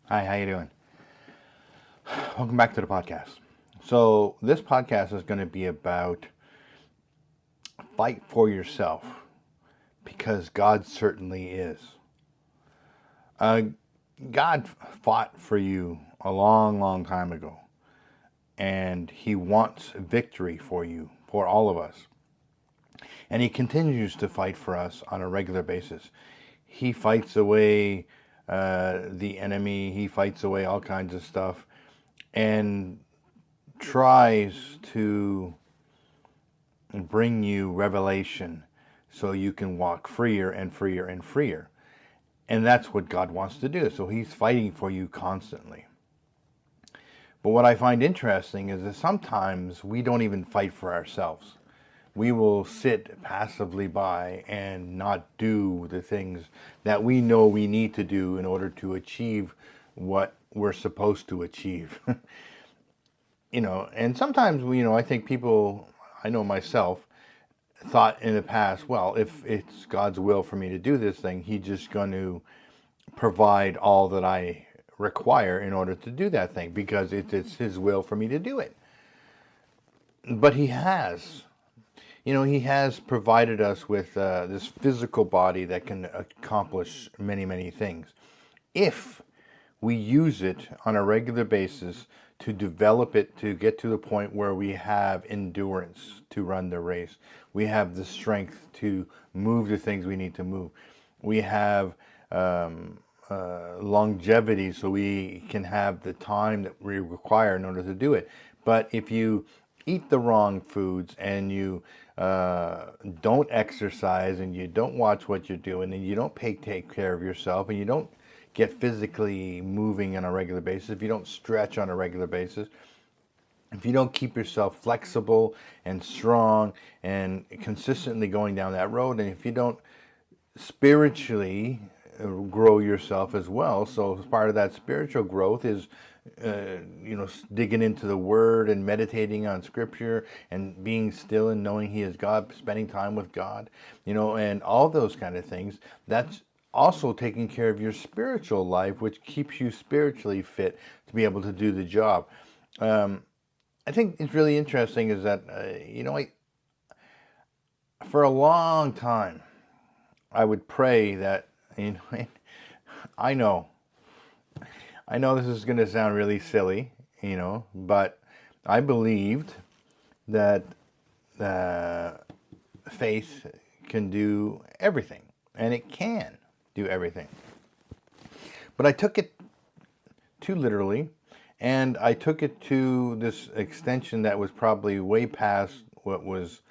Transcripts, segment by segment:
Hi, how you doing? Welcome back to the podcast. So this podcast is going to be about fight for yourself because God certainly is. Uh, God fought for you a long, long time ago, and He wants victory for you, for all of us. And He continues to fight for us on a regular basis. He fights away the enemy. He fights away all kinds of stuff, and tries to bring you revelation so you can walk freer and freer and freer. And that's what God wants to do. So He's fighting for you constantly. But what I find interesting is that sometimes we don't even fight for ourselves. We will sit passively by and not do the things that we know we need to do in order to achieve what we're supposed to achieve. And sometimes, I think people, I know myself, thought in the past, well, if it's God's will for me to do this thing, He's just going to provide all that I require in order to do that thing because it's His will for me to do it. But He has. He has provided us with this physical body that can accomplish many, many things. If we use it on a regular basis to develop it to get to the point where we have endurance to run the race. We have the strength to move the things we need to move. We have longevity so we can have the time that we require in order to do it. But if you eat the wrong foods and you don't exercise and you don't watch what you're doing and you don't take care of yourself and you don't get physically moving on a regular basis, if you don't stretch on a regular basis, if you don't keep yourself flexible and strong and consistently going down that road, and if you don't spiritually grow yourself as well. So part of that spiritual growth is digging into the Word and meditating on Scripture and being still and knowing He is God, spending time with God, and all those kind of things. That's also taking care of your spiritual life, which keeps you spiritually fit to be able to do the job. I think it's really interesting is that, for a long time, I would pray that, I know, I know this is going to sound really silly, but I believed that faith can do everything, and it can do everything. But I took it too literally, and I took it to this extension that was probably way past what was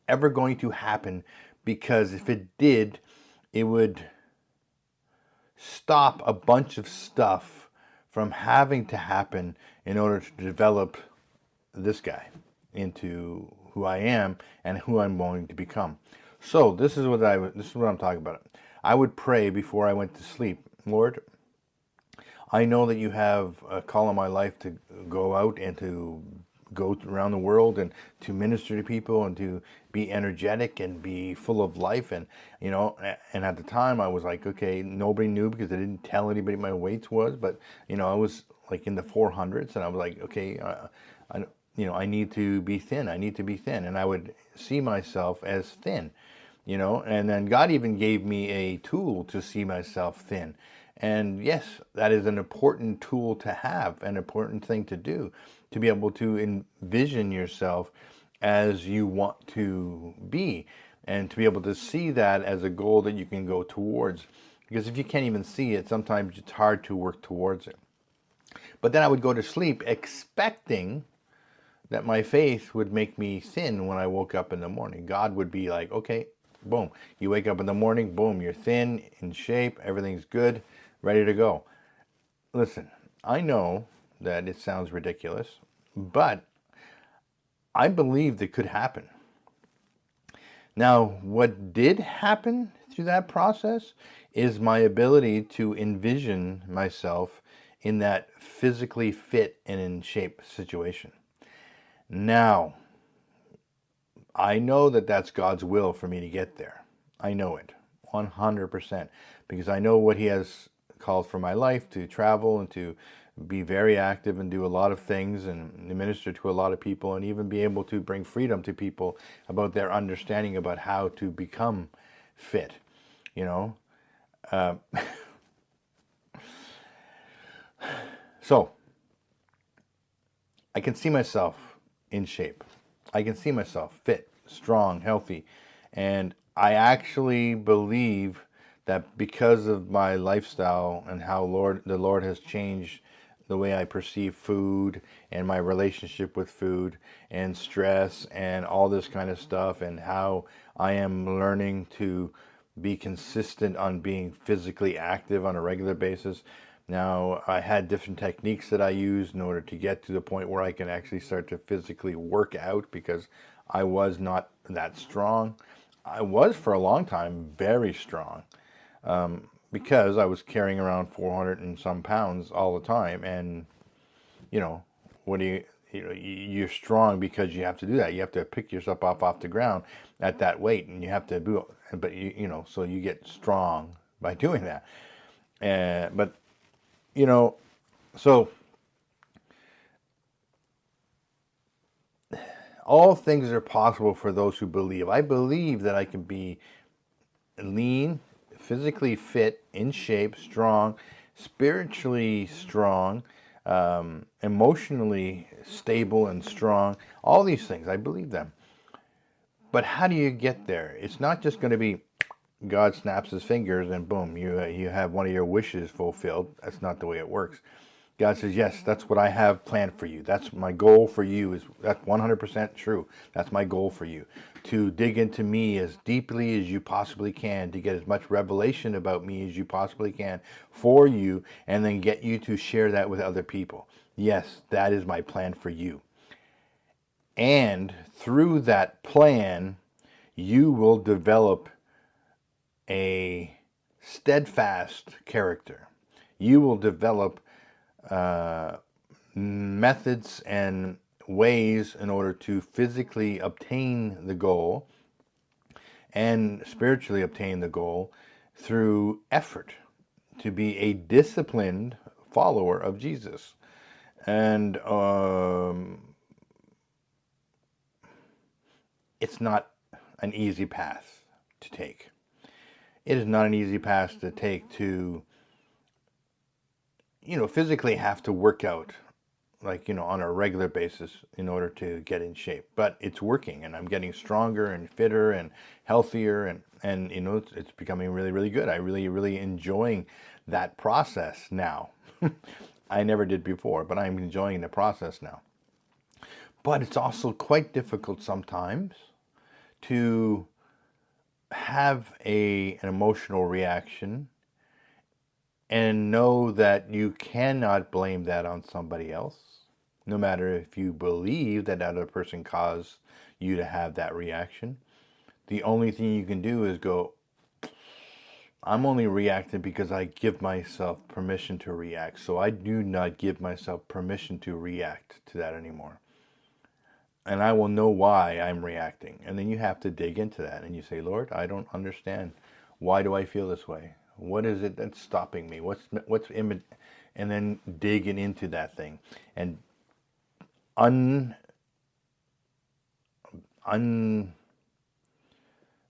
ever going to happen, because if it did, it would stop a bunch of stuff from having to happen in order to develop this guy into who I am and who I'm going to become. So this is what I'm talking about. I would pray before I went to sleep. Lord, I know that you have a call on my life to go out and to go around the world and to minister to people and to be energetic and be full of life. And at the time I was like, okay, nobody knew because I didn't tell anybody my weight was, but I was like in the 400s, and I was like, okay, I need to be thin. I need to be thin. And I would see myself as thin, and then God even gave me a tool to see myself thin. And yes, that is an important tool to have, an important thing to do, to be able to envision yourself as you want to be, and to be able to see that as a goal that you can go towards. Because if you can't even see it, sometimes it's hard to work towards it. But then I would go to sleep expecting that my faith would make me thin when I woke up in the morning. God would be like, okay, boom. You wake up in the morning, boom, you're thin, in shape, everything's good, ready to go. Listen, I know that it sounds ridiculous, but I believed it could happen. Now, what did happen through that process is my ability to envision myself in that physically fit and in shape situation. Now, I know that that's God's will for me to get there. I know it 100% because I know what He has calls for my life to travel and to be very active and do a lot of things and minister to a lot of people, and even be able to bring freedom to people about their understanding about how to become fit, you know. So I can see myself in shape. I can see myself fit, strong, healthy. And I actually believe that because of my lifestyle and how the Lord has changed the way I perceive food and my relationship with food and stress and all this kind of stuff, and how I am learning to be consistent on being physically active on a regular basis. Now, I had different techniques that I used in order to get to the point where I can actually start to physically work out, because I was not that strong. I was for a long time very strong, because I was carrying around 400 and some pounds all the time. And, you know, what do you're strong because you have to do that. You have to pick yourself up off the ground at that weight, and you have to do, but so you get strong by doing that. But so all things are possible for those who believe. I believe that I can be lean, physically fit, in shape, strong, spiritually strong, emotionally stable and strong. All these things, I believe them. But how do you get there? It's not just going to be God snaps his fingers and boom, you have one of your wishes fulfilled. That's not the way it works. God says, yes, that's what I have planned for you. That's my goal for you. That's 100% true. That's my goal for you. To dig into me as deeply as you possibly can, to get as much revelation about me as you possibly can for you, and then get you to share that with other people. Yes, that is my plan for you. And through that plan, you will develop a steadfast character. You will develop methods and ways in order to physically obtain the goal and spiritually obtain the goal through effort, to be a disciplined follower of Jesus. And it's not an easy path to take. It is not an easy path to take to physically have to work out on a regular basis in order to get in shape. But it's working, and I'm getting stronger and fitter and healthier, and it's becoming really, really good. I really enjoying that process now. I never did before, but I'm enjoying the process now. But it's also quite difficult sometimes to have an emotional reaction and know that you cannot blame that on somebody else, no matter if you believe that other person caused you to have that reaction. The only thing you can do is go, I'm only reacting because I give myself permission to react. So I do not give myself permission to react to that anymore. And I will know why I'm reacting. And then you have to dig into that and you say, Lord, I don't understand. Why do I feel this way? What is it that's stopping me? And then digging into that thing and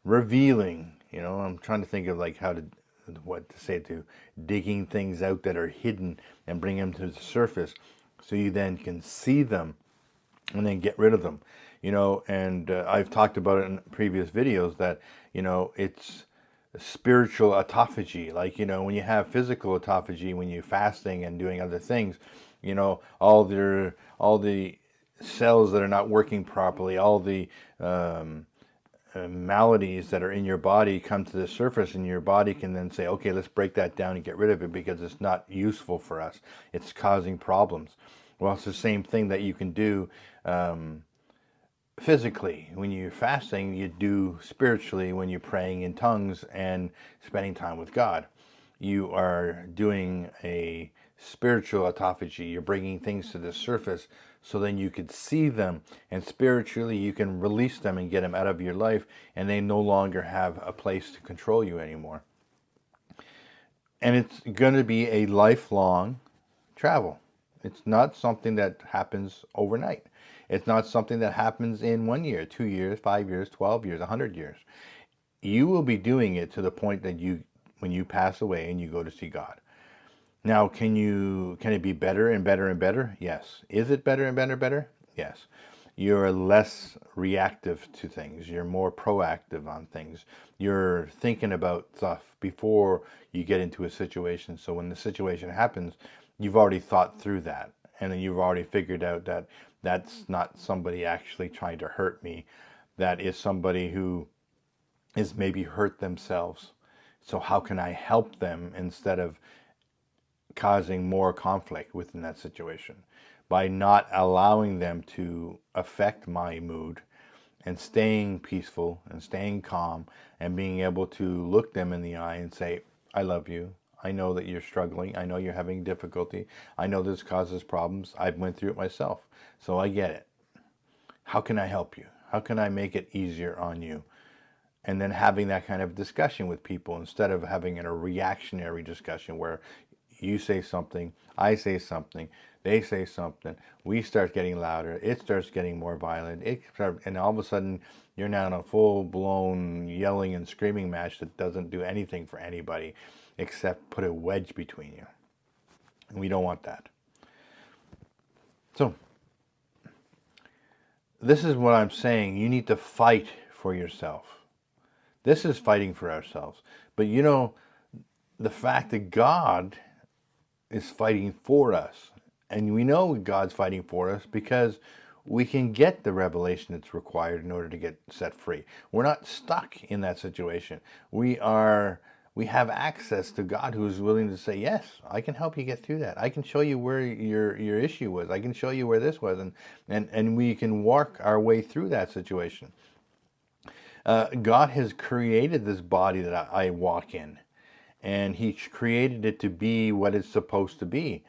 revealing. I'm trying to think of what to say, to digging things out that are hidden and bring them to the surface, so you then can see them and then get rid of them. And I've talked about it in previous videos that it's spiritual autophagy. When you have physical autophagy, when you're fasting and doing other things, all the cells that are not working properly, all the maladies that are in your body come to the surface, and your body can then say, okay, let's break that down and get rid of it because it's not useful for us. It's causing problems. Well, it's the same thing that you can do physically. When you're fasting, you do spiritually when you're praying in tongues and spending time with God. You are doing a spiritual autophagy. You're bringing things to the surface so then you could see them, and spiritually you can release them and get them out of your life, and they no longer have a place to control you anymore. And it's going to be a lifelong travel. It's not something that happens overnight. It's not something that happens in 1 year, 2 years, 5 years, 12 years, 100 years. You will be doing it to the point that when you pass away and you go to see God. Now, can it be better and better and better? Yes. Is it better and better and better? Yes. You're less reactive to things. You're more proactive on things. You're thinking about stuff before you get into a situation. So when the situation happens, you've already thought through that. And then you've already figured out that that's not somebody actually trying to hurt me. That is somebody who is maybe hurt themselves. So how can I help them instead of causing more conflict within that situation by not allowing them to affect my mood and staying peaceful and staying calm and being able to look them in the eye and say, I love you. I know that you're struggling. I know you're having difficulty. I know this causes problems. I've went through it myself. So I get it. How can I help you? How can I make it easier on you? And then having that kind of discussion with people instead of having a reactionary discussion where you say something, I say something, they say something, we start getting louder, it starts getting more violent, and all of a sudden you're now in a full-blown yelling and screaming match that doesn't do anything for anybody except put a wedge between you. And we don't want that. So, this is what I'm saying. You need to fight for yourself. This is fighting for ourselves. But the fact that God is fighting for us. And we know God's fighting for us because we can get the revelation that's required in order to get set free. We're not stuck in that situation. We have access to God who is willing to say, yes, I can help you get through that. I can show you where your issue was. I can show you where this was. And we can work our way through that situation. God has created this body that I walk in. And he created it to be what it's supposed to be.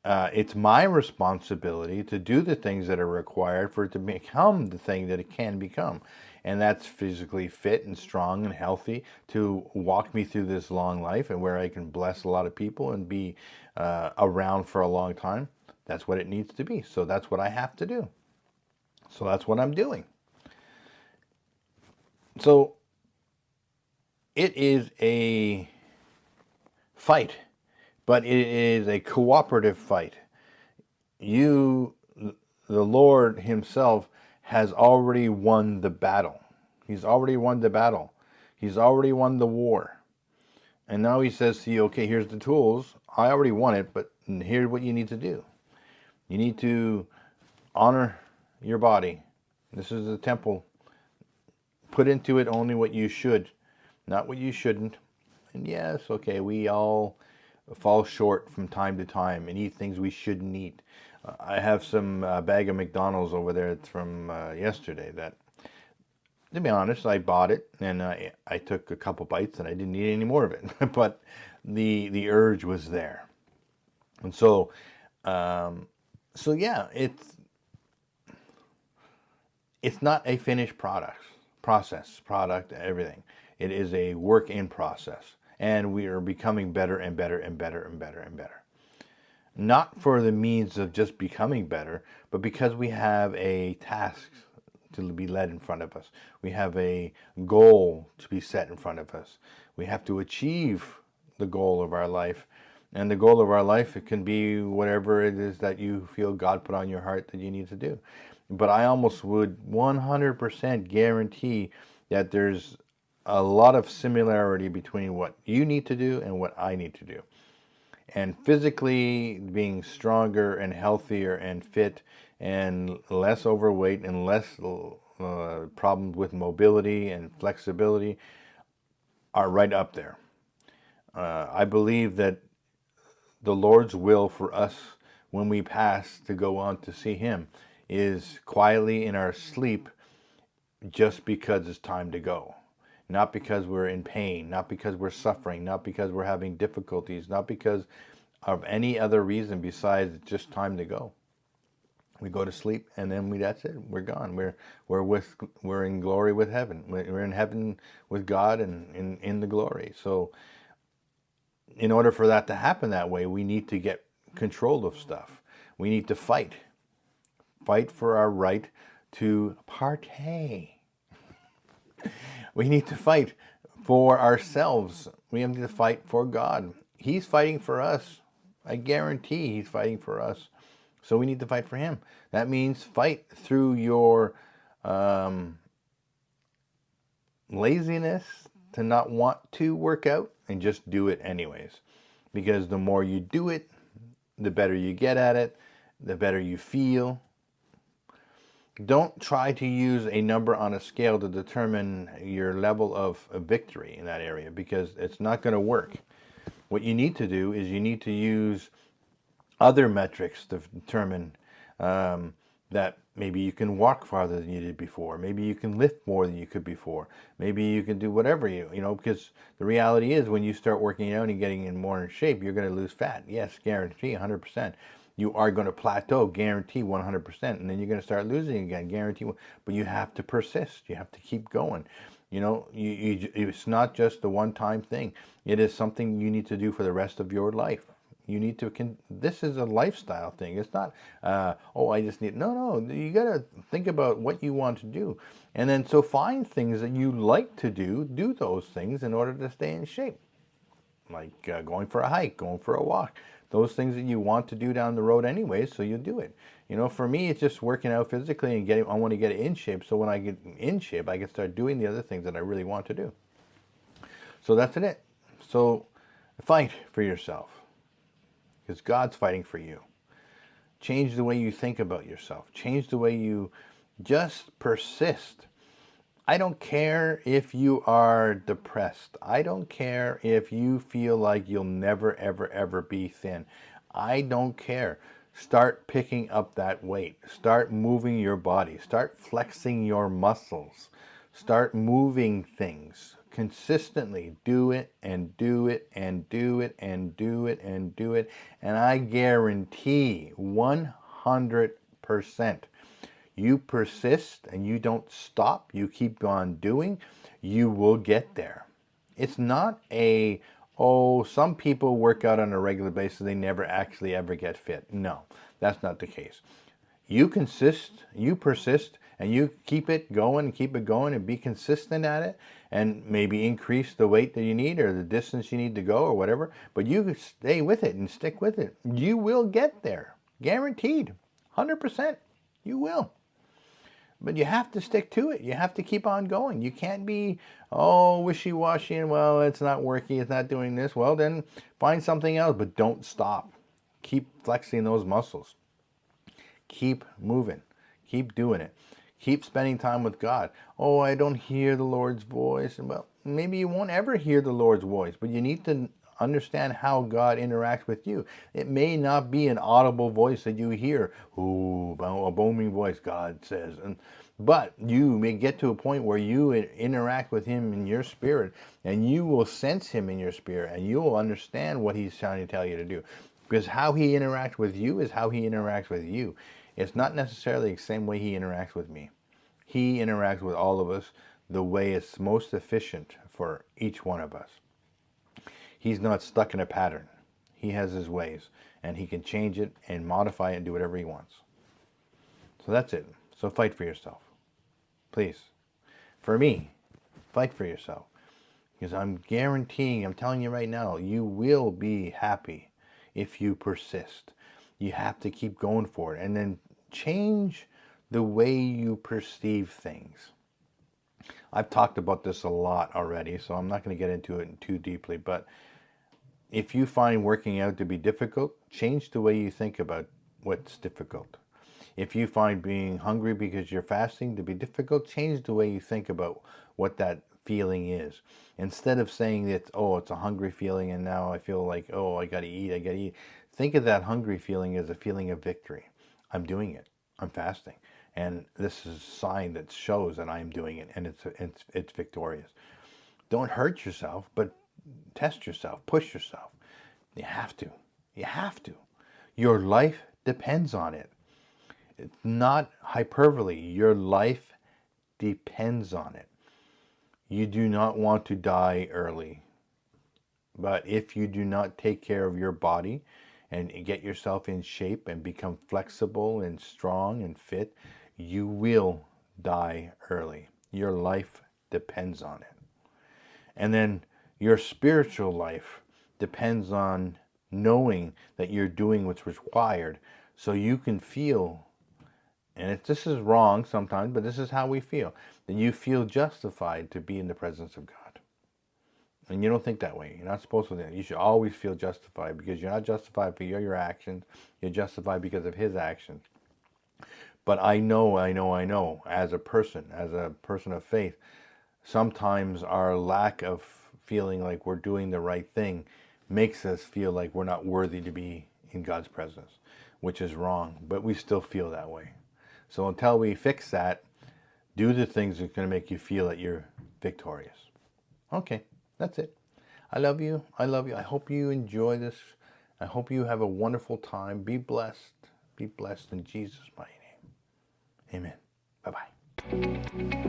It's my responsibility to do the things that are required for it to become the thing that it can become. And that's physically fit and strong and healthy to walk me through this long life and where I can bless a lot of people and be around for a long time. That's what it needs to be. So that's what I have to do. So that's what I'm doing. So it is a fight, but it is a cooperative fight. The Lord himself has already won the battle. He's already won the battle. He's already won the war. And now he says to you, okay, here's the tools. I already won it, but here's what you need to do. You need to honor your body. This is a temple. Put into it only what you should, not what you shouldn't. And yes, okay, we all fall short from time to time and eat things we shouldn't eat. I have some bag of McDonald's over there. It's from yesterday that, to be honest, I bought it and I took a couple bites and I didn't eat any more of it. But the urge was there. And so yeah, it's not a finished product, everything. It is a work in process. And we are becoming better and better and better and better and better. Not for the means of just becoming better, but because we have a task to be led in front of us. We have a goal to be set in front of us. We have to achieve the goal of our life. And the goal of our life, it can be whatever it is that you feel God put on your heart that you need to do. But I almost would 100% guarantee that there's a lot of similarity between what you need to do and what I need to do. And physically being stronger and healthier and fit and less overweight and less problems with mobility and flexibility are right up there. I believe that the Lord's will for us when we pass to go on to see him is quietly in our sleep just because it's time to go. Not because we're in pain, not because we're suffering, not because we're having difficulties, not because of any other reason besides it's just time to go. We go to sleep and then that's it. We're gone. We're in glory with heaven. We're in heaven with God and in the glory. So in order for that to happen that way, we need to get control of stuff. We need to fight. Fight for our right to partay. We need to fight for ourselves. We have to fight for God. He's fighting for us. I guarantee he's fighting for us. So we need to fight for him. That means fight through your laziness to not want to work out and just do it anyways. Because the more you do it, the better you get at it, the better you feel. Don't try to use a number on a scale to determine your level of victory in that area, because it's not going to work. What you need to do is you need to use other metrics to determine that maybe you can walk farther than you did before. Maybe you can lift more than you could before. Maybe you can do whatever because the reality is when you start working out and getting in more in shape, you're going to lose fat. Yes, guarantee 100%. You are going to plateau, guarantee 100%, and then you're going to start losing again, guarantee. But you have to persist. You have to keep going. It's not just a one-time thing. It is something you need to do for the rest of your life. You need to, this is a lifestyle thing. It's not, I just need, no, you got to think about what you want to do. And then so find things that you like to do those things in order to stay in shape. Like going for a hike, going for a walk. Those things that you want to do down the road anyway, so you do it. For me, it's just working out physically and I want to get in shape. So when I get in shape, I can start doing the other things that I really want to do. So that's it. So fight for yourself, because God's fighting for you. Change the way you think about yourself. Change the way you just persist. I don't care if you are depressed. I don't care if you feel like you'll never, ever, ever be thin. I don't care. Start picking up that weight. Start moving your body. Start flexing your muscles. Start moving things. Consistently do it and do it and do it and do it and do it. And I guarantee 100%. You persist and you don't stop, you keep on doing, you will get there. It's not some people work out on a regular basis, they never actually ever get fit. No, that's not the case. You persist, and you keep it going and be consistent at it, and maybe increase the weight that you need or the distance you need to go or whatever, but you stay with it and stick with it. You will get there. Guaranteed. 100%. You will. But you have to stick to it. You have to keep on going. You can't be, wishy-washy and, well, it's not working, it's not doing this. Well, then find something else, but don't stop. Keep flexing those muscles. Keep moving. Keep doing it. Keep spending time with God. Oh, I don't hear the Lord's voice. Well, maybe you won't ever hear the Lord's voice, but you need to understand how God interacts with you. It may not be an audible voice that you hear, a booming voice, God says, but you may get to a point where you interact with him in your spirit, and you will sense him in your spirit, and you will understand what he's trying to tell you to do. Because how he interacts with you is how he interacts with you. It's not necessarily the same way he interacts with me. He interacts with all of us the way it's most efficient for each one of us. He's not stuck in a pattern. He has his ways, and he can change it and modify it and do whatever he wants. So that's it. So fight for yourself. Please. For me, fight for yourself. Because I'm telling you right now, you will be happy if you persist. You have to keep going for it. And then change the way you perceive things. I've talked about this a lot already, so I'm not going to get into it too deeply, but if you find working out to be difficult, change the way you think about what's difficult. If you find being hungry because you're fasting to be difficult, change the way you think about what that feeling is. Instead of saying that, it's a hungry feeling and now I feel like, I got to eat. Think of that hungry feeling as a feeling of victory. I'm doing it. I'm fasting. And this is a sign that shows that I'm doing it, and it's victorious. Don't hurt yourself, but test yourself, push yourself. You have to. You have to. Your life depends on it. It's not hyperbole. Your life depends on it. You do not want to die early. But if you do not take care of your body and get yourself in shape and become flexible and strong and fit, you will die early. Your life depends on it. And then your spiritual life depends on knowing that you're doing what's required so you can feel, and this is wrong sometimes, but this is how we feel, that you feel justified to be in the presence of God. And you don't think that way. You're not supposed to think. You should always feel justified, because you're not justified for your actions. You're justified because of his actions. But I know, as a person of faith, sometimes our lack of feeling like we're doing the right thing makes us feel like we're not worthy to be in God's presence, which is wrong, but we still feel that way. So until we fix that, do the things that are going to make you feel that you're victorious. Okay, that's it. I love you. I love you. I hope you enjoy this. I hope you have a wonderful time. Be blessed. Be blessed in Jesus' mighty name. Amen. Bye-bye.